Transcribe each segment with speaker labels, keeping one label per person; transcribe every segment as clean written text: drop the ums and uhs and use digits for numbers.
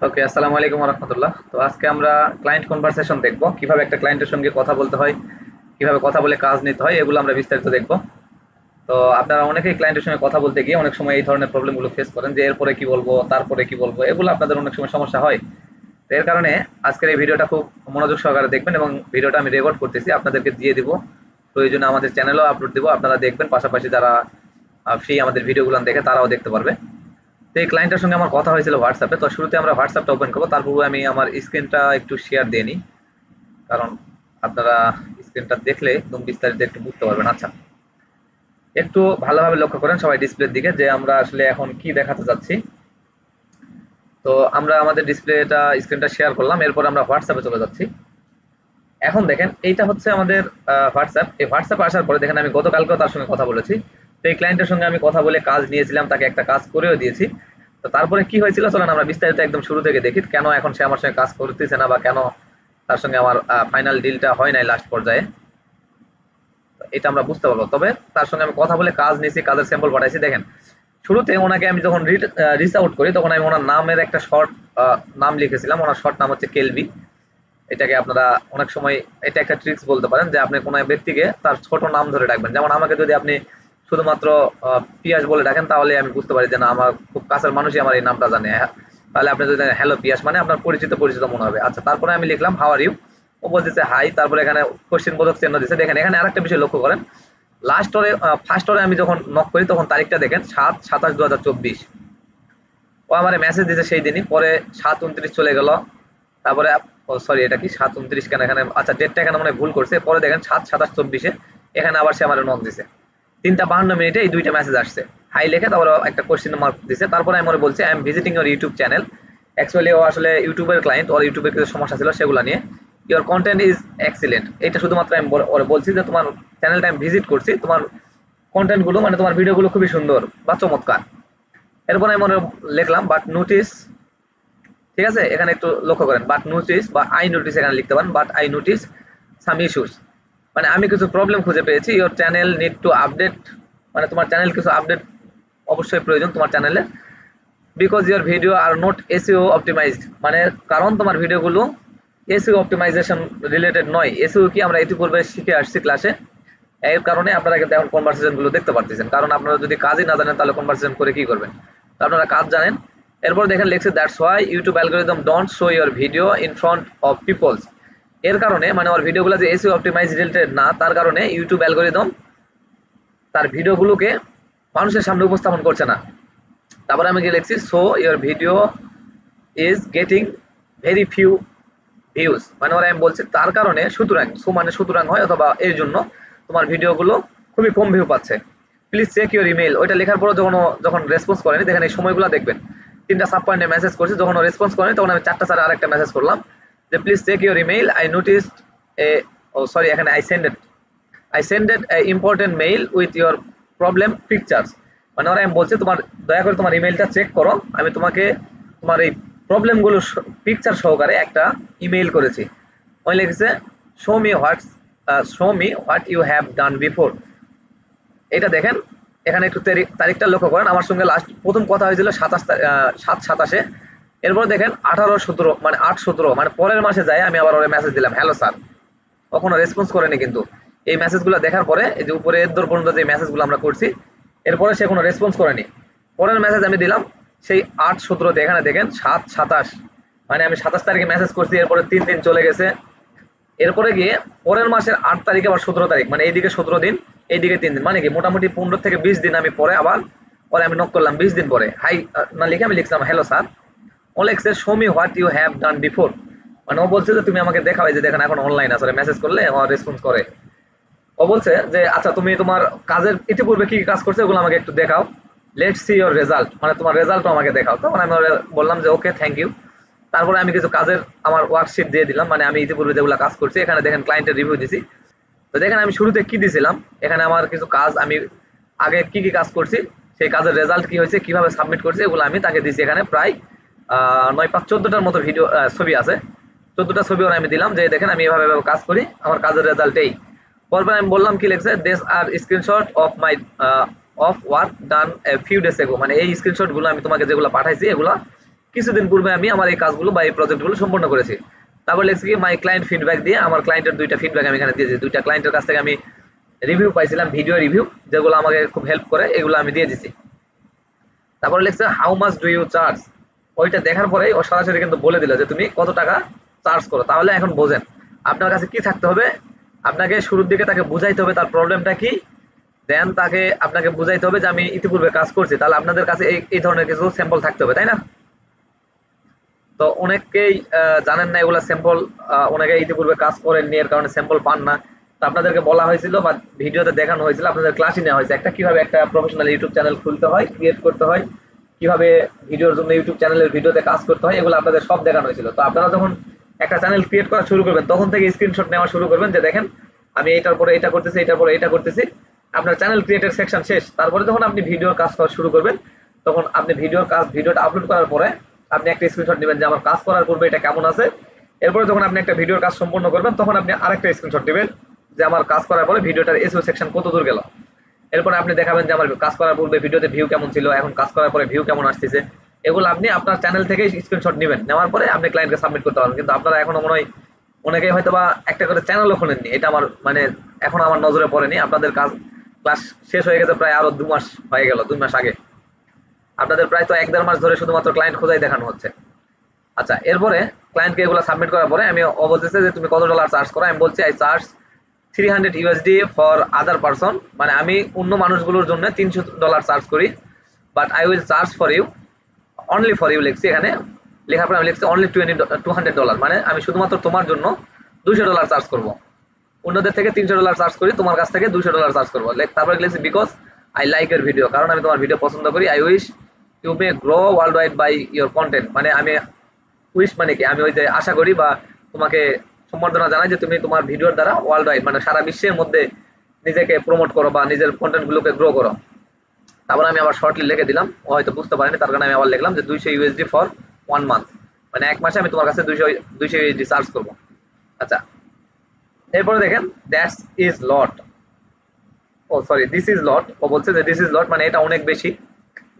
Speaker 1: ওকে, আসসালামু আলাইকুম রাহমাতুল্লাহ। তো আজকে আমরা ক্লায়েন্ট কনভারসেশন দেখব, কিভাবে একটা ক্লায়েন্টের সঙ্গে কথা বলতে হয়, কিভাবে কথা বলে কাজ নিতে হয়, এগুলো আমরা বিস্তারিত দেখব। তো আপনারা অনেকেই ক্লায়েন্টের সঙ্গে কথা বলতে গিয়ে অনেক সময় এই ধরনের প্রবলেমগুলো ফেস করেন, যে এরপরে কি বলবো, তারপরে কি বলবো, এগুলো আপনাদের অনেক সময় সমস্যা হয়। তো এর কারণে আজকের এই ভিডিওটা খুব মনোযোগ সহকারে দেখবেন, এবং ভিডিওটা আমি রেকর্ড করতেছি, আপনাদেরকে দিয়ে দিব। প্রয়োজনে আমাদের চ্যানেলেও আপলোড দিব, আপনারা দেখবেন, পাশাপাশি যারা ফ্রি আমাদের ভিডিওগুলো দেখে তারাও দেখতে পারবে। তো এই ক্লায়েন্টের সঙ্গে আমার কথা হয়েছিল হোয়াটসঅ্যাপে। তো শুরুতে আমরা হোয়াটসঅ্যাপটা ওপেন করবো, তার পূর্বে আমি আমার স্ক্রিনটা একটু শেয়ার দিয়ে নিই, কারণ আপনারা স্ক্রিনটা দেখলে একদম বিস্তারিত একটু বুঝতে পারবেন। আচ্ছা, একটু ভালোভাবে লক্ষ্য করেন সবাই ডিসপ্লের দিকে, যে আমরা আসলে এখন কি দেখাতে যাচ্ছি। তো আমরা আমাদের ডিসপ্লেটা স্ক্রিনটা শেয়ার করলাম, এরপর আমরা হোয়াটসঅ্যাপে চলে যাচ্ছি। এখন দেখেন, এইটা হচ্ছে আমাদের হোয়াটসঅ্যাপ। এই হোয়াটসঅ্যাপে আসার পরে দেখেন, আমি গতকালকেও তার সঙ্গে কথা বলেছি। তো এই ক্লায়েন্টের সঙ্গে আমি কথা বলে কাজ নিয়েছিলাম, তাকে একটা কাজ করেও দিয়েছি। তো তারপরে কি হয়েছিল চলেন আমরা বিস্তারিত একদম শুরু থেকে দেখি, কেন এখন সে আমার সঙ্গে কাজ করতেছে না, বা কেন তার সঙ্গে আমার ফাইনাল ডিলটা হয় নাই লাস্ট পর্যায়ে। এটা আমরা বুঝতে পারবো। তবে তার সঙ্গে আমি কথা বলে কাজ নিয়েছি, কাজের স্যাম্পল পাঠাইছি। দেখেন, শুরুতে ওনাকে আমি যখন রিচ আউট করি, তখন আমি ওনার নামের একটা শর্ট নাম লিখেছিলাম। ওনার শর্ট নাম হচ্ছে কেলভি। এটাকে আপনারা অনেক সময় এটা একটা ট্রিক্স বলতে পারেন, যে আপনি কোনো ব্যক্তিকে তার ছোট নাম ধরে ডাকবেন। যেমন আমাকে যদি আপনি শুধুমাত্র পিয়াস বলে ডাকেন, তাহলে আমি বুঝতে পারি যে না, আমার খুব কাছের মানুষই আমার এই নামটা জানে। হ্যাঁ, তাহলে আপনি যদি হ্যালো পিয়াস, মানে আপনার পরিচিত পরিচিত মনে হবে। আচ্ছা, তারপরে আমি লিখলাম হাউ আর ইউ। ও বলতেছে হাই, তারপরে এখানে কোশ্চেন বোধক চিহ্ন দিচ্ছে। দেখেন, এখানে আরেকটা বিষয় লক্ষ্য করেন, লাস্ট ওরে ফার্স্ট ওরে আমি যখন নক করি, তখন তারিখটা দেখেন 7/27/2024। ও আমার মেসেজ দিয়েছে সেই দিনই। পরে 7/29 চলে গেল। তারপরে সরি, এটা কি 7/29 কেন এখানে, আচ্ছা ডেটটা এখানে মনে হয় ভুল করছে। পরে দেখেন 7/27/24 এখানে আবার সে আমার নক দিছে। 3:52 এই দুইটা মেসেজ আসছে, হাই লিখে তারপরে একটা কোশ্চেন মার্ক দিছে। তারপরে আমি ওরে বলছি I am visiting your YouTube channel. Actually ও আসলে ইউটিউবের ক্লায়েন্ট, ওর ইউটিউবের কিছু সমস্যা ছিল সেগুলো নিয়ে। ইওর কন্টেন্ট ইজ এক্সিলেন্ট, এটা শুধুমাত্র আমি ওরে বলছি যে তোমার চ্যানেলটা আমি ভিজিট করছি, তোমার কন্টেন্ট গুলো মানে তোমার ভিডিওগুলো খুবই সুন্দর বা চমৎকার। এরপর আমি মনে লিখলাম বাট নোটিস। ঠিক আছে, এখানে একটু লক্ষ্য করেন, বাট নোটিস বা আই নোটিস এখানে লিখতে পারেন। But I notice some issues, মানে আমি কিছু প্রবলেম খুঁজে পেয়েছি। Your channel need to update, মানে তোমার চ্যানেল কিছু আপডেট অবশ্যই প্রয়োজন তোমার চ্যানেলে। Because your video are not SEO optimised, মানে কারণ তোমার ভিডিওগুলো এসইও অপটিমাইজেশন রিলেটেড নয়। এসইও কি আমরা ইতিপূর্বে শিখে আসছি ক্লাসে। এর কারণে আপনারা কিন্তু এখন কনভারসেশন গুলো দেখতে পারতেছেন, কারণ আপনারা যদি কাজই না জানেন তাহলে কনভারসেশন করে কি করবেন। তো আপনারা কাজ জানেন। এরপর দেখেন লিখছে that's why YouTube algorithm don't show your video in front of peoples. এর কারণে মানে ওর ভিডিওগুলো যে এসইও অপটিমাইজ রিলেটেড না, তার কারণে ইউটিউব অ্যালগোরিদম তার ভিডিওগুলোকে মানুষের সামনে উপস্থাপন করছে না। তারপরে আমি গিয়ে লিখছি so your video is getting very few views, মানে ওরা আমি বলছি তার কারণে, সুতরাং সো মানে সুতরাং হয়, অথবা এর জন্য তোমার ভিডিওগুলো খুবই কম ভিউ পাচ্ছে। Please check your email. ওইটা লেখার পরে যখন রেসপন্স করেনি, দেখেন এই সময়গুলো দেখবেন, 3:56 মেসেজ করছি। যখন ও রেসপন্স করেনি, তখন আমি 4:04 আরেকটা মেসেজ করলাম, যে please check your email, I noticed a, oh sorry, এখানে I sended important mail with your problem pictures. মানে ওরা আমি বলছি তোমার, দয়া করে তোমার ইমেলটা চেক করো, আমি তোমাকে তোমার এই প্রবলেমগুলো পিকচার সহকারে একটা ইমেইল করেছি। ওই লিখেছে show me what you have done before. এটা দেখেন, এখানে একটু তারিখটা লক্ষ্য করেন। আমার সঙ্গে লাস্ট প্রথম কথা হয়েছিল 7/27। এরপর দেখেন 18/17, মানে 8/17, মানে পরের মাসে যায় আমি আবার ওরা মেসেজ দিলাম হ্যালো স্যার। কখনো রেসপন্স করেনি কিন্তু। এই মেসেজগুলো দেখার পরে, এই যে উপরে এর দর পর্যন্ত যে মেসেজগুলো আমরা করছি, এরপরে সে কোনো রেসপন্স করেনি। পরের মেসেজ আমি দিলাম সেই 8/17, এখানে দেখেন 7/27, মানে আমি 27 তারিখে মেসেজ করছি, এরপরে 3 দিন চলে গেছে। এরপরে গিয়ে পরের মাসের 8 তারিখে আবার 17 তারিখ, মানে এইদিকে 17 দিন, এইদিকে 3 দিন, মানে কি মোটামুটি 15 থেকে 20 দিন আমি পরে আবার পরে আমি নক করলাম 20 দিন পরে, হাই না লিখে আমি লিখলাম হ্যালো স্যার। ও লিখছে show me what you have done before, মানে ও বলছে যে তুমি আমাকে দেখাও, এই যে দেখেন এখন অনলাইন আছে, মেসেজ করলে ও রেসপন্স করে। ও বলছে যে আচ্ছা তুমি তোমার কাজের ইতিপূর্বে কি কি কাজ করছো এগুলো আমাকে একটু দেখাও, লেটস সি ইওর রেজাল্ট, মানে তোমার রেজাল্টও আমাকে দেখাও। তখন আমি ওরে বললাম যে ওকে থ্যাংক ইউ। তারপরে আমি কিছু কাজের আমার ওয়ার্কশিট দিয়ে দিলাম, মানে আমি ইতিপূর্বে যেগুলো কাজ করছি। এখানে দেখেন ক্লায়েন্টের রিভিউ দিছি। তো দেখেন আমি শুরুতে কি দিছিলাম, এখানে আমার কিছু কাজ আমি আগে কি কি কাজ করছি, সেই কাজের রেজাল্ট কি হয়েছে, কিভাবে সাবমিট করছি, এগুলো আমি তাকে দিছি। এখানে প্রায় 9, 5, 14টার মতো ভিডিও ছবি আছে। 14টা ছবি ওর আমি দিলাম, যে দেখেন আমি এভাবে এভাবে কাজ করি, আমার কাজের রেজাল্ট এই। পরপর আমি বললাম কি লিখছে, this are screenshot of my of work done few days ago, মানে এই স্ক্রিনশট গুলো আমি তোমাকে যেগুলো পাঠাইছি এগুলো কিছুদিন পূর্বে আমি আমার এই কাজগুলো বা এই প্রজেক্টগুলো সম্পন্ন করেছি। তারপর লিখছি কি মাই ক্লায়েন্ট ফিডব্যাক দিয়ে আমার ক্লায়েন্টের 2টা ফিডব্যাক আমি এখানে দিয়েছি। 2টা ক্লায়েন্টের কাছ থেকে আমি রিভিউ পাইছিলাম, ভিডিও রিভিউ, যেগুলো আমাকে খুব হেল্প করে, এগুলো আমি দিয়ে দিছি। তারপরে লিখছে how much do you charge. ওইটা দেখার পরে ও সরাসরি কিন্তু বলে দিল যে তুমি কত টাকা চার্জ করো। তাহলে এখন বোঝেন আপনার কাছে কি থাকতে হবে, আপনাকে শুরুর দিকে তাকে বুঝাইতে হবে তার প্রবলেমটা কি, দেন তাকে আপনাকে বুঝাইতে হবে যে আমি ইতিপূর্বে কাজ করছি। তাহলে আপনাদের কাছে এই ধরনের কিছু স্যাম্পল থাকতে হবে, তাই না? তো অনেকেই জানেন না এগুলা স্যাম্পল, অনেকে ইতিপূর্বে কাজ করেননি, এর কারণে স্যাম্পল পান না। তো আপনাদেরকে বলা হয়েছিল বা ভিডিওতে দেখানো হয়েছিল, আপনাদের ক্লাসই নেওয়া হয়েছে একটা কিভাবে একটা প্রফেশনাল ইউটিউব চ্যানেল খুলতে হয়, ক্রিয়েট করতে হয়, কিভাবে ভিডিওর জন্য ইউটিউব চ্যানেলের ভিডিওতে কাজ করতে হয়, এগুলো আপনাদের সব দেখানো হয়েছিল। তো আপনারা যখন একটা চ্যানেল ক্রিয়েট করা শুরু করবেন তখন থেকে স্ক্রিনশট নেওয়া শুরু করবেন যে দেখেন আমি এটার পরে এটা করতেছি, এটার পরে এটা করতেছি। আপনার চ্যানেল ক্রিয়েটের সেকশন শেষ, তারপরে যখন আপনি ভিডিওর কাজ করা শুরু করবেন তখন আপনি ভিডিওটা আপলোড করার পরে আপনি একটা স্ক্রিনশট নেবেন যে আমার কাজ করার পূর্বে এটা কেমন আছে। এরপরে যখন আপনি একটা ভিডিওর কাজ সম্পন্ন করবেন তখন আপনি আরেকটা স্ক্রিনশট নেবেন যে আমার কাজ করার পরে ভিডিওটার এসইও সেকশন কত দূর গেল। এরপরে আপনি দেখাবেন যে আমার কাজ করার পূর্বে ভিডিওতে ভিউ কেমন ছিল, এখন কাজ করার পরে ভিউ কেমন আসতেছে। এগুলো আপনি আপনার চ্যানেল থেকে স্ক্রিনশট নেবেন, নেওয়ার পরে আপনি ক্লায়েন্টকে সাবমিট করতে পারবেন। কিন্তু আপনারা এখনো মনে হয় অনেকেই হয়তো বা একটা করে চ্যানেলও খোলেননি, এটা আমার মানে এখন আমার নজরে পড়েনি। আপনাদের কাজ ক্লাস শেষ হয়ে গেছে প্রায় আরো 2 মাস হয়ে গেল, 2 মাস আগে। আপনাদের প্রায় তো 1-1.5 মাস ধরে শুধুমাত্র ক্লায়েন্ট খোঁজাই দেখানো হচ্ছে। আচ্ছা, এরপরে ক্লায়েন্টকে এগুলো সাবমিট করার পরে আমি ও বলতেছে যে তুমি কত ডলার চার্জ করো। আমি বলছি I charge 300 USD for other person, মানে আমি অন্য মানুষগুলোর জন্য $300 চার্জ করি। But I will charge for you, only for you লিখছি এখানে। লেখার পরে আমি লিখছি অনলি $200, মানে আমি শুধুমাত্র তোমার জন্য $200 চার্জ করব। অন্যদের থেকে $300 চার্জ করি, তোমার কাছ থেকে $200 চার্জ করবো। তারপরে লিখছি because I like your video, কারণ আমি তোমার ভিডিও পছন্দ করি। I wish you may grow world wide by your content, মানে আমি উইশ মানে কি আমি ওই যে আশা করি বা তোমাকে সম্বর্ধনা জানাই যে তুমি তোমার ভিডিওর দ্বারা ওয়ার্ল্ড ওয়াইড মানে সারা বিশ্বের মধ্যে নিজেকে প্রমোট করো বা নিজের কন্টেন্ট গুলোকে গ্রো করো। তারপর আমি আবার শর্টলি লিখে দিলাম, ও হয়তো বুঝতে পারেনি তার কারণে আমি আবার লিখলাম যে 200 ইউএসডি ফর 1 মান্থ, মানে 1 মাসে আমি তোমার কাছে 200 ইউএসডি চার্জ করবো। আচ্ছা, এরপরে দেখেন that's is lot, oh sorry this is lot. ও বলছে যে দিস ইজ লট মানে এটা অনেক বেশি।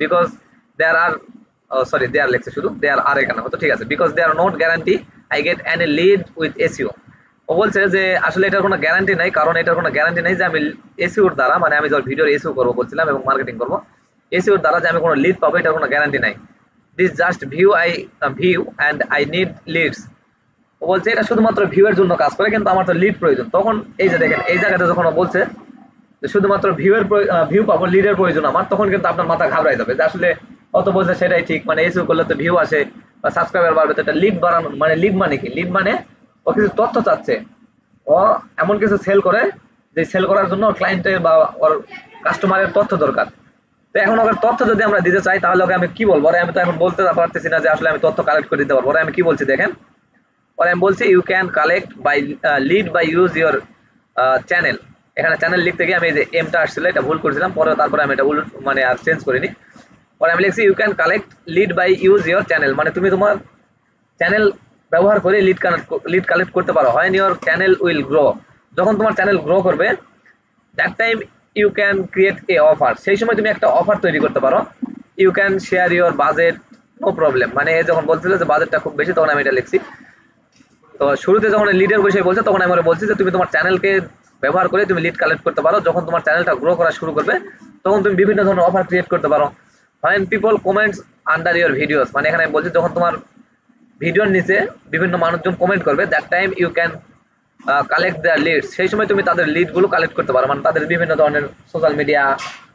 Speaker 1: বিকজ দেয়ার আর, সরি দেয়ার লেখছে শুধু, দেয়ার আর এখানে হতো, ঠিক আছে। Because there not guarantee I get any lead with SEO. ও বলছে যে আসলে এটার কোনো গ্যারান্টি নাই, কারণ এটার কোনো গ্যারান্টি নেই যে আমি এসইওর দ্বারা, মানে আমি যখন ভিডিওর এসইও করবো বলছিলাম এবং মার্কেটিং করবো, এসইওর দ্বারা যে আমি কোনো লিড পাবো এটার কোনো গ্যারান্টি নাই। This just view and I need leads. ও বলছে এটা শুধুমাত্র ভিউ এর জন্য কাজ করে, কিন্তু আমার তো লিড প্রয়োজন। তখন এই যে দেখেন এই জায়গাতে যখন ও বলছে যে শুধুমাত্র ভিউ পাবো, লিডের প্রয়োজন আমার, তখন কিন্তু আপনার মাথা ঘাবড়াই যাবে যে আসলে অত বলছে সেটাই ঠিক, মানে এসইও করলে তো ভিউ আসে বা সাবস্ক্রাইবার বাড়বে, তো এটা লিড বাড়ানো মানে লিড মানে কি? লিড মানে ও কিছু তথ্য চাচ্ছে, ও এমন কিছু সেল করে যে সেল করার জন্য ক্লায়েন্টের বা ওর কাস্টমারের তথ্য দরকার। তো এখন ওকে তথ্য যদি আমরা দিতে চাই তাহলে ওকে আমি কি বলবো? আমি তো এখন বলতে পারতেছি না যে আসলে আমি তথ্য কালেক্ট করে দিতে পারবো। আমি কি বলছি দেখেন, পরে আমি বলছি you can collect by lead by use your channel. এখানে চ্যানেল লিখতে গিয়ে আমি এই যে এমটা আসছিল এটা ভুল করেছিলাম, পরে তারপরে আমি এটা মানে আর চেঞ্জ করিনি। পরে আমি লিখছি you can collect lead by use your channel, মানে তুমি তোমার চ্যানেল ব্যবহার করে লিড কালেক্ট করতে পারো। হয় ইউর চ্যানেল উইল গ্রো, যখন তোমার চ্যানেল গ্রো করবে that time you can create a offer, সেই সময় তুমি একটা অফার তৈরি করতে পারো। You can share your budget, no problem. মানে যখন বলছিল যে বাজেটটা খুব বেশি তখন আমি এটা লিখছি। তো শুরুতে যখন লিডের বিষয়ে বলছে তখন আমি বলছি যে তুমি তোমার চ্যানেলকে ব্যবহার করে তুমি লিড কালেক্ট করতে পারো। যখন তোমার চ্যানেলটা গ্রো করা শুরু করবে তখন তুমি বিভিন্ন ধরনের অফার ক্রিয়েট করতে পারো। When people comments under your videos, মানে এখানে আমি বলছি যখন তোমার ভিডিওর নিচে বিভিন্ন মানুষজন কমেন্ট করবে that time you can collect their leads, সেই সময় তুমি তাদের লিডগুলো কালেক্ট করতে পারো। মানে তাদের বিভিন্ন ধরনের সোশ্যাল মিডিয়া,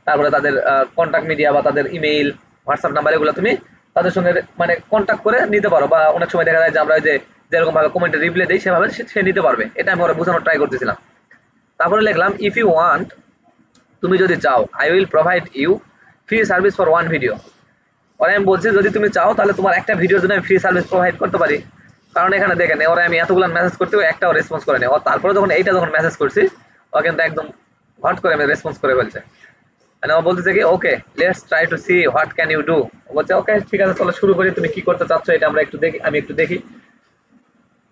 Speaker 1: তারপরে তাদের কন্ট্যাক্ট মিডিয়া বা তাদের ইমেইল, হোয়াটসঅ্যাপ নাম্বার, এগুলো তুমি তাদের সঙ্গে মানে কন্ট্যাক্ট করে নিতে পারো। বা অনেক সময় দেখা যায় যে আমরা যে যেরকম ভাবে কমেন্টে রিপ্লাই দিই সেভাবে সে নিতে পারবে। এটা আমি ওরা বোঝানোর ট্রাই করতেছিলাম। তারপরে লিখলাম ইফ ইউ ওয়ান্ট, তুমি যদি চাও, I will provide you free service for one video. ওরা আমি বলছি যদি তুমি চাও তাহলে তোমার একটা ভিডিওর জন্য আমি ফ্রি সার্ভিস প্রোভাইড করতে পারি। কারণ এখানে দেখেন ওরা আমি এতগুলো মেসেজ করতে একটাও রেসপন্স করেনি। ও তারপরে যখন এইটা যখন মেসেজ করছি ও কিন্তু একদম হট করে আমি রেসপন্স করে ফেলছে। মানে ও বলতেছে কি okay let's try to see what can you do. ও বলছে ওকে ঠিক আছে চলো শুরু করি, তুমি কি করতে চাচ্ছ এটা আমরা একটু দেখি, আমি একটু দেখি।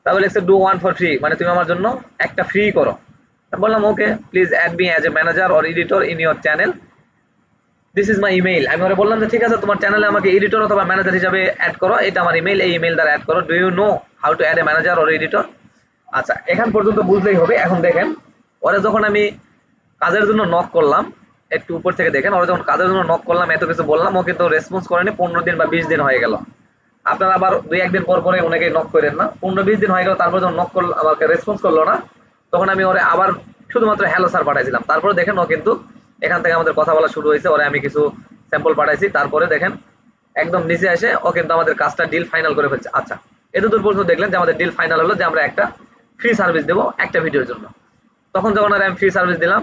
Speaker 1: তাহলে লিখছে ডু ওয়ান ফর ফ্রি, মানে তুমি আমার জন্য একটা ফ্রি করো। বললাম okay please add me as a manager or editor in your channel, this is my email. আমি ওরা বললাম যে ঠিক আছে তোমার চ্যানেলে আমাকে এডিটর অথবা ম্যানেজার হিসাবে অ্যাড করো, এটা আমার ইমেইল, এই ইমেইল দ্বারা অ্যাড করো। Do you know how to add a manager or editor? আচ্ছা, এখান পর্যন্ত বুঝলেই হবে। এখন দেখেন ওরা যখন আমি কাজের জন্য নক করলাম, একটু উপর থেকে দেখেন, ওরা যখন কাজের জন্য নক করলাম এত কিছু বললাম, ও কিন্তু রেসপন্স করেনি। 15 দিন বা 20 দিন হয়ে গেল। আপনারা আবার 2-1 দিন পর পরে অনেকে নক করেন না, 15-20 দিন হয়ে গেল, তারপর যখন নক করলো আমাকে রেসপন্স করলো না, তখন আমি ওরে আবার শুধুমাত্র হ্যালো স্যার পাঠাইছিলাম। তারপরে দেখেন ও কিন্তু এখান থেকে আমাদের কথা বলা শুরু হয়েছে। ওরে আমি কিছু স্যাম্পল পাঠাইছি, তারপরে দেখেন একদম নিচে এসে ও কিন্তু আমাদের কাজটা ডিল ফাইনাল করে ফেলছে। আচ্ছা, এতদূর পর্যন্ত দেখলেন যে আমাদের ডিল ফাইনাল হলো যে আমরা একটা ফ্রি সার্ভিস দেবো একটা ভিডিওর জন্য। তখন যখন আর আমি ফ্রি সার্ভিস দিলাম,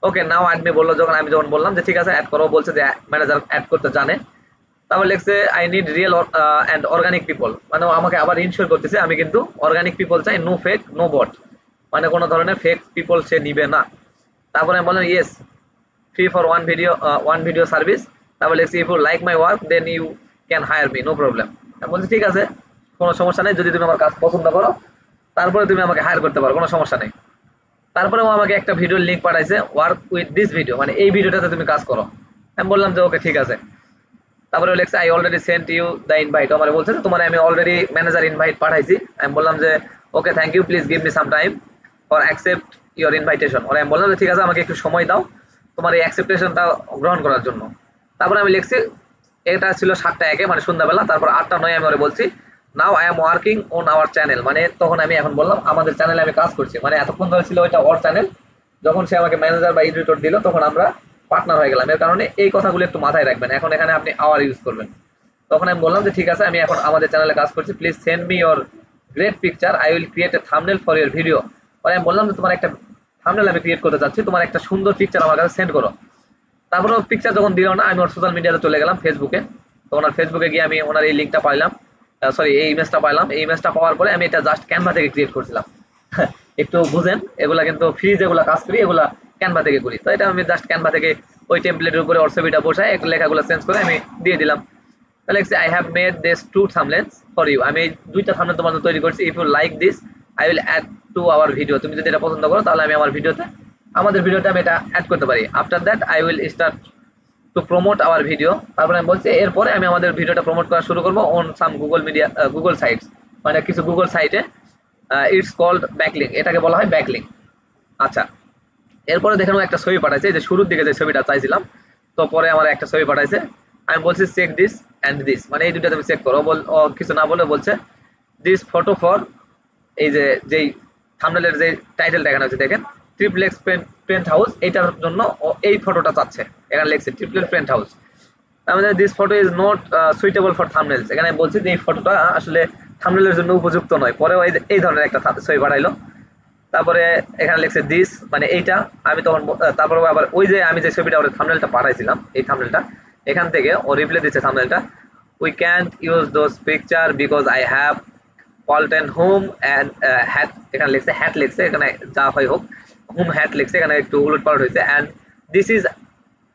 Speaker 1: ওকে নাও অ্যাড মি বললো। যখন বললাম যে ঠিক আছে অ্যাড করো, বলছে যে ম্যানেজার অ্যাড করতে জানে। তারপর লিখছে I need real and organic people, মানে আমাকে আবার ইনশিওর করতেছে আমি কিন্তু অর্গানিক পিপল চাই, নো ফেক নো বট, মানে কোনো ধরনের ফেক পিপল সে নিবে না। তারপরে আমি বললাম yes free for one video service. তারপর লিখছি if you like my work then you can hire me, no problem. আমি বলছি ঠিক আছে কোনো সমস্যা নেই, যদি তুমি আমার কাজ পছন্দ করো তারপরে তুমি আমাকে হায়ার করতে পারো, কোনো সমস্যা নেই। তারপরে ও আমাকে একটা ভিডিওর লিঙ্ক পাঠাইছে, ওয়ার্ক উইথ দিস ভিডিও, মানে এই ভিডিওটাতে তুমি কাজ করো। আমি বললাম যে ওকে ঠিক আছে। তারপরে লেখছে I already sent you the invite, আমার বলছে যে তোমার আমি অলরেডি ম্যানেজার ইনভাইট পাঠাইছি। আমি বললাম যে okay thank you, please give me some time for accept your invitation. ওরা আমি বললাম যে ঠিক আছে আমাকে একটু সময় দাও তোমার এই অ্যাকসেপ্টেশনটা গ্রহণ করার জন্য। তারপরে আমি লিখছি, এটা ছিল 7টা 1 মানে সন্ধ্যাবেলা। তারপর 8টা 9 আমি ওরা বলছি now I am working on our channel, মানে তখন আমি এখন বললাম আমাদের চ্যানেলে আমি কাজ করছি, মানে এতক্ষণ ধরে ছিল ওইটা ওর চ্যানেল। যখন সে আমাকে ম্যানেজার বা এডিটর দিল তখন আমরা পার্টনার হয়ে গেলাম। এর কারণে এই কথাগুলো একটু মাথায় রাখবেন। এখন এখানে আপনি আওয়ার ইউজ করবেন। তখন আমি বললাম যে ঠিক আছে আমি এখন আমাদের চ্যানেলে কাজ করছি, please send me your great picture, I will create a thumbnail for your video. পরে আমি বললাম যে তোমার একটা থাম্বনেল আমি ক্রিয়েট করতে চাচ্ছি, তোমার একটা সুন্দর পিকচার আমার কাছে সেন্ড করো। তারপরে পিকচার যখন দিল না, আমি ওর সোশ্যাল মিডিয়াতে চলে গেলাম ফেসবুকে। তো ওনার ফেসবুকে গিয়ে আমি ওনার এই লিঙ্কটা পাইলাম, সরি এই ইমেজটা পাইলাম। এই ইমেজটা পাওয়ার পরে আমি এটা জাস্ট ক্যানভা থেকে ক্রিয়েট করছিলাম। একটু বুঝেন, এগুলা কিন্তু ফ্রি যেগুলা কাজ করি এগুলা ক্যানভা থেকে করি। তো এটা আমি জাস্ট ক্যানভা থেকে ওই টেমপ্লেটের উপরে ওর ছবিটা বসায় লেখাগুলো চেঞ্জ করে আমি দিয়ে দিলাম। তাহলে I have made this 2 thumbnails for you, আমি এই 2টা থাম্বনেল তোমার জন্য তৈরি করছি। If you like this I will add to our video, তুমি যদি এটা পছন্দ করো তাহলে আমি আমাদের ভিডিওতে আমি এটা অ্যাড করতে পারি। After that I will start to promote hour video. তারপরে আমি বলছি এরপরে আমি আমাদের ভিডিওটা প্রমোট করা শুরু করবো অন সাম গুগল সাইটস, মানে কিছু গুগল সাইটে। ইটস কল্ড ব্যাকলিং, এটাকে বলা হয় ব্যাকলিং। আচ্ছা, এরপরে দেখেন ও একটা ছবি পাঠাইছে, যে শুরুর দিকে যে ছবিটা চাইছিলাম। তো পরে আমার একটা ছবি পাঠাইছে, আমি বলছি চেক দিস অ্যান্ড দিস, মানে এই দুটো তুমি চেক করো। ও কিছু না বলে বলছে দিস ফটো ফর, এই যে যেই থাম্বনেলের যে টাইটেলটা এখানে হচ্ছে দেখেন ট্রিপ্লেক্স পেন্ট হাউস, এইটার জন্য ও এই ফটোটা চাচ্ছে। এখানে লিখছে ট্রিপলেক্স পেন্ট হাউস। আমাদের this photo is not suitable for thumbnails, এখানে বলছি যে এই ফটোটা আসলে থাম্বনেলের জন্য উপযুক্ত নয়। পরে এই ধরনের একটা ছবি পাঠাইলো। তারপরে এখানে লিখছে দিস, মানে এইটা। আমি তখন তারপরে আবার ওই যে আমি যে ছবিটা ওর থাম্বনেলটা পাঠাইছিলাম এই থাম্বনেলটা, এখান থেকে ও রিপ্লাই দিচ্ছে থাম্বনেলটা we can't use those picture because I have fallen home and hat, এখানে লিখছে হ্যাট লিখছে, এখানে যা হয় হোক হোম হ্যাট লিখছে, এখানে একটু উলট পালট হয়েছে। And this is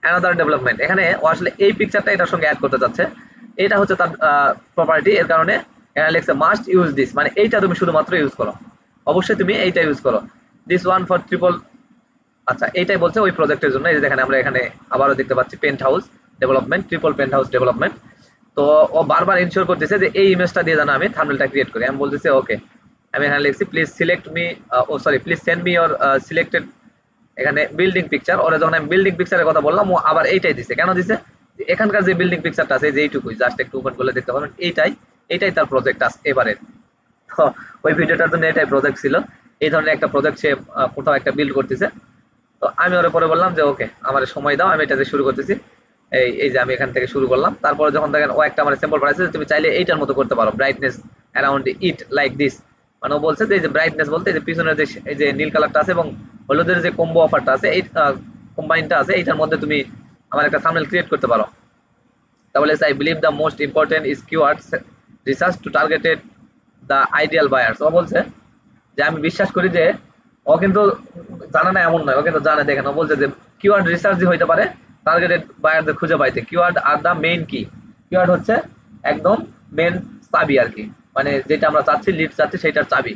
Speaker 1: another development, এখানে ও আসলে এই পিকচারটা এটার সঙ্গে অ্যাড করতে চাচ্ছে, এটা হচ্ছে তার প্রপার্টি। এর কারণে এখানে লিখছে মাস্ট ইউজ দিস, মানে এইটা তুমি শুধুমাত্র ইউজ করো, অবশ্যই তুমি এইটা ইউজ করো। দিস ওয়ান ফর ট্রিপল, আচ্ছা এইটাই বলছে ওই প্রজেক্টের জন্য। এই যে দেখেন আমরা এখানে আবারও দেখতে পাচ্ছি penthouse development, triple penthouse development. তো ও বারবার ইনশিওর করতেছে যে এই ইমেজটা দিয়ে যেন আমি থাম্বনেলটা ক্রিয়েট করি। আমি বলতেছি ওকে। আমি এখানে লিখছি please select me, oh sorry please send me your selected, এখানে বিল্ডিং পিকচার। ওরা যখন আমি বিল্ডিং পিকচারের কথা বললাম ও আবার এইটাই দিছে। কেন দিছে? এখানকার যে বিল্ডিং পিকচারটা আছে যে এইটুকুই, জাস্ট একটু ওপেন করলে দেখতে পাবেন এইটাই তার প্রজেক্ট আছে এবারের। তো ওই ভিডিওটার জন্য এটাই প্রজেক্ট ছিল। এই ধরনের একটা প্রজেক্ট সে কোথাও একটা বিল্ড করতেছে। তো আমি ওরা পরে বললাম যে ওকে আমার সময় দাও, আমি এটাতে শুরু করতেছি। এই যে আমি এখান থেকে শুরু করলাম। তারপরে যখন দেখেন ও একটা আমার স্যাম্পল পাঠাইছে, তুমি চাইলে এইটার মতো করতে পারো, brightness around it like this. মানে ও বলছে যে এই যে ব্রাইটনেস বলতে এই যে পিছনের যে এই যে নীল কালারটা আছে এবং হলুদের যে কম্বো অফারটা আছে, এই কম্বাইনটা আছে, এইটার মধ্যে তুমি আমার একটা থাম্বনেল ক্রিয়েট করতে পারো। তাহলে I believe the most important is keywords research to targeted the ideal buyers. ও বলছে যে আমি বিশ্বাস করি যে ও কিন্তু জানে না এমন নয়, ও কিন্তু জানে। দেখেন ও বলছে যে কিওয়ার্ড রিসার্চ হইতে পারে টার্গেটেড বায়ারদের খুঁজে পাইতে। কিওয়ার্ড আর দ্য মেইন কি, কিওয়ার্ড হচ্ছে একদম মেন চাবি আর কি, মানে যেটা আমরা চাচ্ছি লিড চাচ্ছি সেইটার চাবি।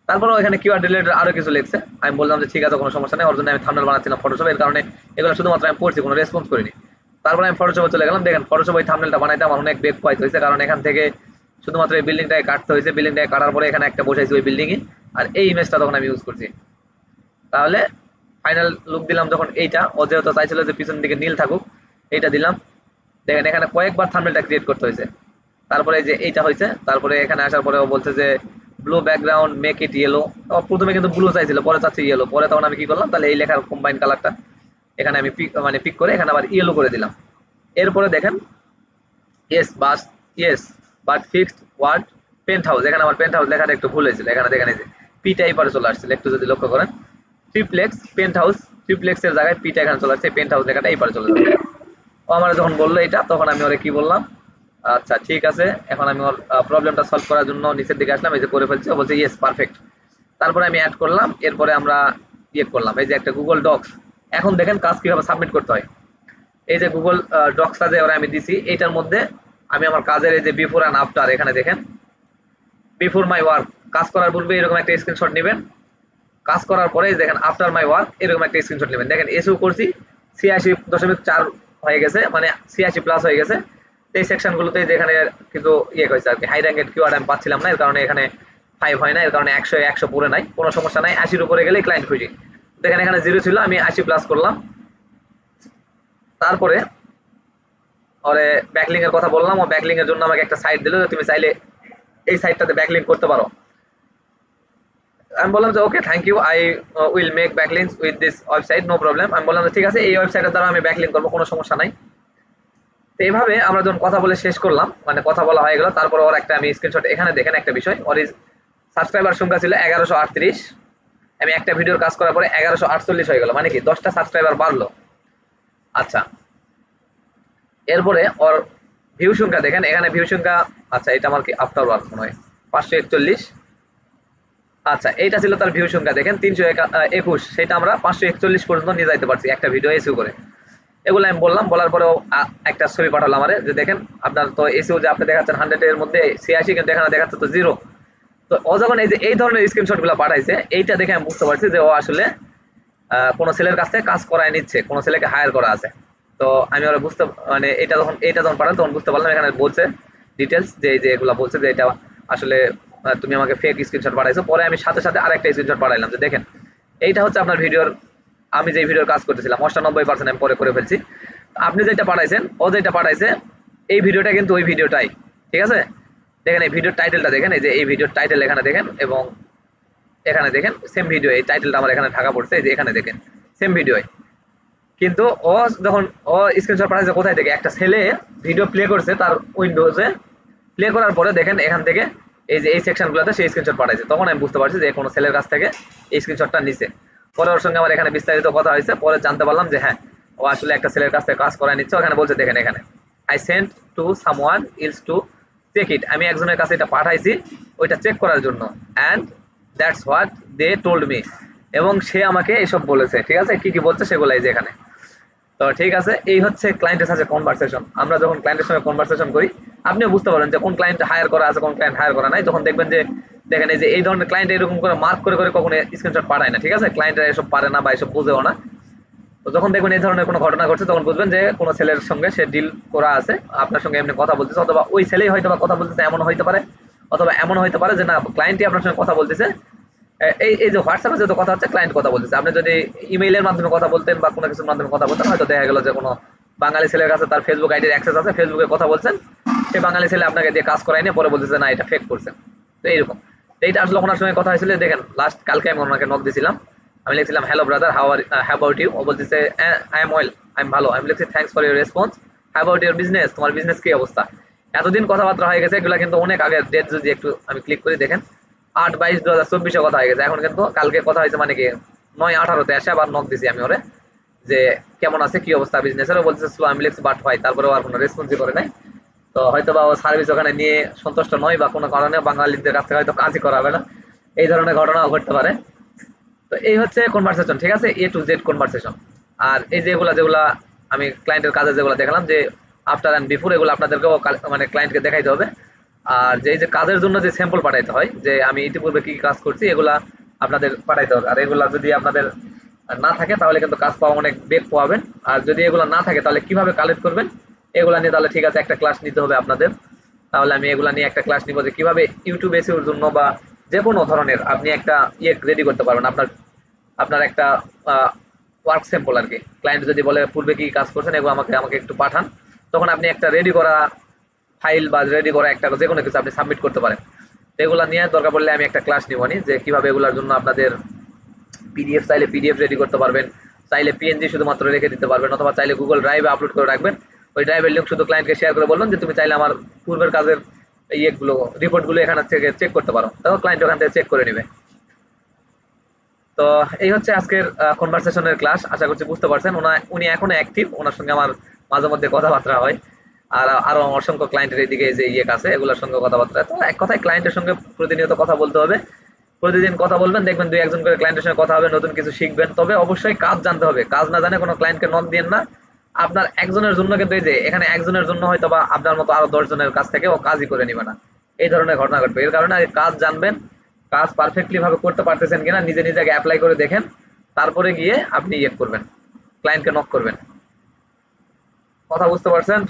Speaker 1: তারপরে এখানে কিওয়ার্ড রিলেটেড আরো কিছু লিখছে। আমি বললাম যে ঠিক আছে কোনো সমস্যা নেই, ওর জন্য আমি থাম্বনেল বানাচ্ছিলাম ফটোশপ, এর কারণে এগুলো শুধুমাত্র আমি পড়ছি, কোনো রেসপন্স করিনি। তারপরে আমি ফটোশপে চলে গেলাম। দেখেন ফটোশপ ওই থাম্বনেলটা বানাইতে আমার অনেক বেগ পোহাইতে হয়েছে, কারণ এখান থেকে শুধুমাত্র এই বিল্ডিংটাকে কাটতে হয়েছে। বিল্ডিংটাকে কাটার পরে এখানে একটা বসাইছি ওই বিল্ডিংই, আর এই ইমেজটা তখন আমি ইউজ করছি। তাহলে ফাইনাল লুক দিলাম যখন এইটা, ও যেহেতু চাইছিল যে পিছন দিকে নীল থাকুক, এইটা দিলাম। দেখেন এখানে কয়েকবার থাম্বনেলটা ক্রিয়েট করতে হয়েছে। তারপরে যে এইটা হয়েছে, তারপরে এখানে আসার পরে ও বলছে যে blue background make it yellow. প্রথমে কিন্তু ব্লু চাইছিল, পরে চাচ্ছে ইয়েলো। পরে তখন আমি কি করলাম, তাহলে এই লেখার কম্বাইন কালারটা এখানে আমি পিক করে এখানে আবার ইয়েলো করে দিলাম। এরপরে দেখেন yes boss yes but fixed word penthouse, এখানে আমার পেন্ট হাউস লেখাটা একটু ভুল হয়েছিল। এখানে দেখেন এই যে পিটা এই পারে চলে আসছিল, একটু যদি লক্ষ্য করেন ট্রিপ্লেক্স পেন্ট হাউস, ট্রিপ্লেক্সের জায়গায় পিটা এখানে চলে আসছে, পেন্ট হাউস লেখাটা এই পারে চলে যাচ্ছে। ও আমার যখন বললো এটা, তখন আমি ওরে কি বললাম, আচ্ছা ঠিক আছে। এখন আমি ওর প্রবলেমটা সলভ করার জন্য নিচের দিকে আসলাম, এই যে করে ফেলছি। ও বলছে ইয়েস পারফেক্ট। তারপরে আমি অ্যাড করলাম, এরপরে আমরা ইয়ে করলাম এই যে একটা গুগল ডক্স। এখন দেখেন কাজ কিভাবে সাবমিট করতে হয়। এই যে গুগল ডক্সটা যে ওরা আমি দিছি, এইটার মধ্যে আমি আমার কাজের এই যে বিফোর অ্যান্ড আফটার, এখানে দেখেন বিফোর মাই ওয়ার্ক, কাজ করার পূর্বে এরকম একটা স্ক্রিনশট নেবেন, কাজ করার পরে দেখেন আফটার মাই ওয়ার্ক এরকম একটা স্ক্রিনশট নেবেন। দেখেন এসিও করছি 86.4 হয়ে গেছে, মানে 86 প্লাস হয়ে গেছে। এই সেকশনগুলোতে যেখানে কিন্তু ইয়ে হয়েছে আর কি, হাই র্যাঙ্কেড কিওয়ার্ড আমি পাচ্ছিলাম না, এর কারণে এখানে 5 হয় না, এর কারণে 100 পরে নাই, কোনো সমস্যা নাই। 80-র উপরে গেলে ক্লায়েন্ট খুঁজি। দেখেন এখানে 0 ছিল, আমি 80 প্লাস করলাম। তারপরে ওরে ব্যাকলিং এর কথা বললাম, ও ব্যাকলিং এর জন্য আমাকে একটা সাইট দিল যে তুমি চাইলে এই সাইটটাতে ব্যাকলিং করতে পারো। আমি বললাম যে okay thank you, I will make backlinks with this website, no problem. আমি বললাম যে ঠিক আছে, এই ওয়েবসাইটের দ্বারা আমি ব্যাকলিং করবো, কোনো সমস্যা নাই। তো এইভাবে আমরা যখন কথা বলে শেষ করলাম, মানে কথা বলা হয়ে গেল, তারপর ওর একটা আমি স্ক্রিনশট এখানে দেখেন একটা বিষয়, ওর সাবস্ক্রাইবার সংখ্যা ছিল 1138। আমি একটা ভিডিওর কাজ করার পরে 1148 হয়ে গেল, মানে কি 10টা সাবস্ক্রাইবার বাড়লো। আচ্ছা, এরপরে ওর ভিউ সংখ্যা দেখেন, এখানে ভিউ সংখ্যা, আচ্ছা এটা আমার কি আফটার ওয়ার্ক মনে হয় 541। আচ্ছা এইটা ছিল তার ভিউ সংখ্যা, দেখেন 321, সেটা আমরা 541 পর্যন্ত নিয়ে যাইতে পারছি একটা ভিডিও এসিও করে। এগুলো আমি বললাম, বলার পরেও একটা ছবি পাঠালাম আমারে, যে দেখেন আপনার তো এসিও যে আপনি দেখাচ্ছেন 100 এর মধ্যে 86, কিন্তু এখানে দেখাচ্ছে তো 0। তো ও যখন এই যে এই ধরনের স্ক্রিনশট গুলো পাঠাইছে, এইটা দেখে আমি বুঝতে পারছি যে ও আসলে কোনো ছেলের কাছ থেকে কাজ করায় নিচ্ছে, কোনো ছেলেকে হায়ার করা আছে। তো আমি ওরা বুঝতে, মানে এটা যখন পাঠান তখন বুঝতে পারলাম, এখানে বলছে ডিটেলস যে এই যে এগুলো বলছে যে এটা আসলে তুমি আমাকে ফেক স্ক্রিনশট পাঠাইছো। পরে আমি সাথে সাথে আরেকটা স্ক্রিনশট পাঠাইলাম যে দেখেন এইটা হচ্ছে আপনার ভিডিওর, আমি যে ভিডিওর কাজ করতেছিলাম 98% আমি পরে করে ফেলছি। আপনি যেটা পাঠাইছেন, ও যেটা পাঠাইছে, এই ভিডিওটা কিন্তু ওই ভিডিওটাই, ঠিক আছে। দেখেন এই ভিডিওর টাইটেলটা দেখেন, এই যে এই ভিডিওর টাইটেল এখানে দেখেন, এবং এখানে দেখেন সেম ভিডিও, এই টাইটেলটা আমার এখানে ঢাকা পড়ছে, এই যে এখানে দেখেন সেম ভিডিও। কিন্তু ও যখন ও স্ক্রিনশট পাঠাইছে কোথায় থেকে, একটা ছেলে ভিডিও প্লে করছে তার উইন্ডোজে, প্লে করার পরে দেখেন এখান থেকে এই যে এই সেকশনগুলোতে সেই স্ক্রিনশট পাঠাইছে। তখন আমি বুঝতে পারছি যে কোনো ছেলের কাছ থেকে এই স্ক্রিনশটটা নিছে। পরে ওর সঙ্গে আমার এখানে বিস্তারিত কথা হয়েছে, পরে জানতে পারলাম যে হ্যাঁ, ও আসলে একটা ছেলের কাছ থেকে কাজ করায় নিচ্ছে। ওখানে বলছে দেখেন এখানে I sent to someone else to check it, আমি একজনের কাছে এটা পাঠাইছি ওইটা চেক করার জন্য, and that's what they told me, এবং সে আমাকে এসব বলেছে। ঠিক আছে, কি কি বলছে সেগুলো এই যে এখানে। তো ঠিক আছে, এই হচ্ছে ক্লায়েন্টের সাথে কনভারসেশন। আমরা যখন ক্লায়েন্টের সঙ্গে কনভারসেশন করি, আপনিও বুঝতে পারবেন যে কোন ক্লায়েন্ট হায়ার করা আছে, কোন ক্লায়েন্ট হায়ার করা নাই। যখন দেখবেন যে দেখেন এই যে এই ধরনের ক্লায়েন্ট এরকম করে মার্ক করে করে কখনো স্ক্রিনশট পাঠায় না, ঠিক আছে, ক্লায়েন্টরা এসব পারে না বা এসব বুঝেও না। তো যখন দেখবেন এই ধরনের কোনো ঘটনা ঘটছে, তখন বুঝবেন যে কোনো ছেলের সঙ্গে সে ডিল করা আছে, আপনার সঙ্গে এমনি কথা বলতেছে, অথবা ওই ছেলেই হয়তো বা কথা বলতেছে, এমন হইতে পারে। অথবা এমন হইতে পারে যে না, ক্লায়েন্টই আপনার সঙ্গে কথা বলতেছে। এই এই যে হোয়াটসঅ্যাপে যত কথা হচ্ছে, ক্লায়েন্ট কথা বলতেছে। আপনি যদি ইমেইলের মাধ্যমে কথা বলতেন বা কোনো কিছুর মাধ্যমে কথা বলতেন, হয়তো দেখা গেল যে কোনো বাঙালি ছেলের কাছে তার ফেসবুক আইডির অ্যাক্সেস আছে, ফেসবুকে কথা বলছেন, সে বাঙালি ছেলে আপনাকে দিয়ে কাজ করায় নিয়ে পরে বলতেছে না এটা ফেক করছেন। তো এইরকম। তো এইটা আসলে ওনার সঙ্গে কথা হয়েছিল, দেখেন লাস্ট কালকে আমি ওনাকে নক দিয়েছিলাম। আমি লিখছিলাম hello brother, how about you. ও বলতেছে I am well, I am ভালো। আমি লিখছি thanks for your response, how about your business, তোমার বিজনেস কি অবস্থা। এতদিন কথাবার্তা হয়ে গেছে, এগুলো কিন্তু অনেক আগের ডেট। যদি একটু আমি ক্লিক করি দেখেন 8/22/2024 কথা হয়ে গেছে। এখন কিন্তু কালকে কথা হয়েছে, মানে কি 9/18-তে এসে আবার নক দিছি আমি ওরে যে কেমন আছে, কি অবস্থা বিজনেসের। ও বলছে স্লো। আমি লিখছি বাট হয়, তারপরে আর কোনো রেসপন্সই করে নাই। তো হয়তো বা ও সার্ভিস ওখানে নিয়ে সন্তুষ্ট নয়, বা কোনো কারণে বাঙালিদের কাছ থেকে হয়তো কাজই করা হবে না, এই ধরনের ঘটনাও ঘটতে পারে। তো এই হচ্ছে কনভারসেশন, ঠিক আছে, এ টু জেড কনভারসেশন। আর এই যেগুলা যেগুলা আমি ক্লায়েন্টের কাজে যেগুলো দেখালাম, যে আফটার অ্যান্ড বিফোর, এগুলো আপনাদেরকেও মানে ক্লায়েন্টকে দেখাইতে হবে। আর যে এই যে কাজের জন্য যে স্যাম্পল পাঠাইতে হয়, যে আমি ইতিপূর্বে কি কি কাজ করছি, এগুলা আপনাদের পাঠাইতে হবে। আর এগুলা যদি আপনাদের আর না থাকে তাহলে কিন্তু কাজ পাওয়া অনেক বেগ পাবেন। আর যদি এগুলো না থাকে তাহলে কিভাবে কালেক্ট করবেন এগুলা নিয়ে, তাহলে ঠিক আছে একটা ক্লাস নিতে হবে আপনাদের। তাহলে আমি এগুলা নিয়ে একটা ক্লাস নিব যে কিভাবে ইউটিউব এসইওর জন্য বা যে কোনো ধরনের আপনি একটা ইয়ে রেডি করতে পারবেন। আপনার আপনার একটা ওয়ার্ক স্যাম্পল আর কি, ক্লায়েন্ট যদি বলে পূর্বে কি কাজ করছেন এগুলো আমাকে আমাকে একটু পাঠান, তখন আপনি একটা রেডি করা ফাইল বা রেডি করা একটা যে কোনো কিছু আপনি সাবমিট করতে পারেন। তো এগুলা নিয়ে দরকার পড়লে আমি একটা ক্লাস নিব নি যে কিভাবে এগুলোর জন্য আপনাদের পিডিএফ চাইলে পিডিএফ রেডি করতে পারবেন, চাইলে পিএনজি শুধুমাত্র রেখে দিতে পারবেন, অথবা চাইলে গুগল ড্রাইভে আপলোড করে রাখবেন। ওই ড্রাইভের লিঙ্ক শুধু ক্লায়েন্টকে শেয়ার করে বলবেন যে তুমি চাইলে আমার পূর্বের কাজের ইয়েগুলো রিপোর্টগুলো এখান থেকে চেক করতে পারো, তাও ক্লায়েন্ট ওখান থেকে চেক করে নেবে। তো এই হচ্ছে আজকের কনভারসেশনের ক্লাস, আশা করছি বুঝতে পারছেন। উনি এখনো অ্যাক্টিভ, ওনার সঙ্গে আমার মাঝে মধ্যে কথাবার্তা হয়। আর আরো অসংখ্য ক্লায়েন্টের এদিকে যে ইয়ে আছে এগুলোর সঙ্গে কথাবার্তা, তো এক কথায় ক্লায়েন্টের সঙ্গে প্রতিনিয়ত কথা বলতে হবে। প্রতিদিন কথা বলবেন, দেখবেন দুই একজন করে ক্লায়েন্টের সঙ্গে কথা হবে, নতুন কিছু শিখবেন। তবে অবশ্যই কাজ জানতে হবে, কাজ না জানে কোনো ক্লায়েন্টকে নক দিয়েন না। আপনার একজনের জন্য কিন্তু এই যে এখানে একজনের জন্য হয়তো বা আপনার মতো আরো 10 জনের কাছ থেকে ও কাজই করে নিবে না, এই ধরনের ঘটনা ঘটবে। এর কারণে আগে কাজ জানবেন, কাজ পারফেক্টলি ভাবে করতে পারতেছেন কিনা নিজে নিজে আগে অ্যাপ্লাই করে দেখেন, তারপরে গিয়ে আপনি ইয়ে করবেন, ক্লায়েন্টকে নক করবেন। কথা বুঝতে পারছেন?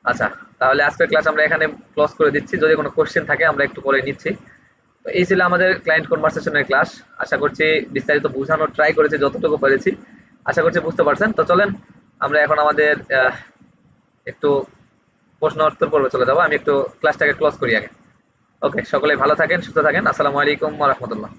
Speaker 1: আচ্ছা, তাহলে আজকের ক্লাস আমরা এখানে ক্লোজ করে দিচ্ছি, যদি কোনো কোশ্চেন থাকে আমরা একটু পরে নিচ্ছি। তো এই ছিল আমাদের ক্লায়েন্ট কনভারসেশনের ক্লাস। আশা করছি বিস্তারিত বোঝানোর ট্রাই করেছি যতটুকু পেরেছি, আশা করছি বুঝতে পারছেন। তো চলেন আমরা এখন আমাদের একটু প্রশ্ন উত্তর পর্বে চলে যাবো। আমি একটু ক্লাসটাকে ক্লোজ করি আগে। ওকে, সকলে ভালো থাকেন, সুস্থ থাকেন। আসসালামু আলাইকুম ওয়া রাহমাতুল্লাহ।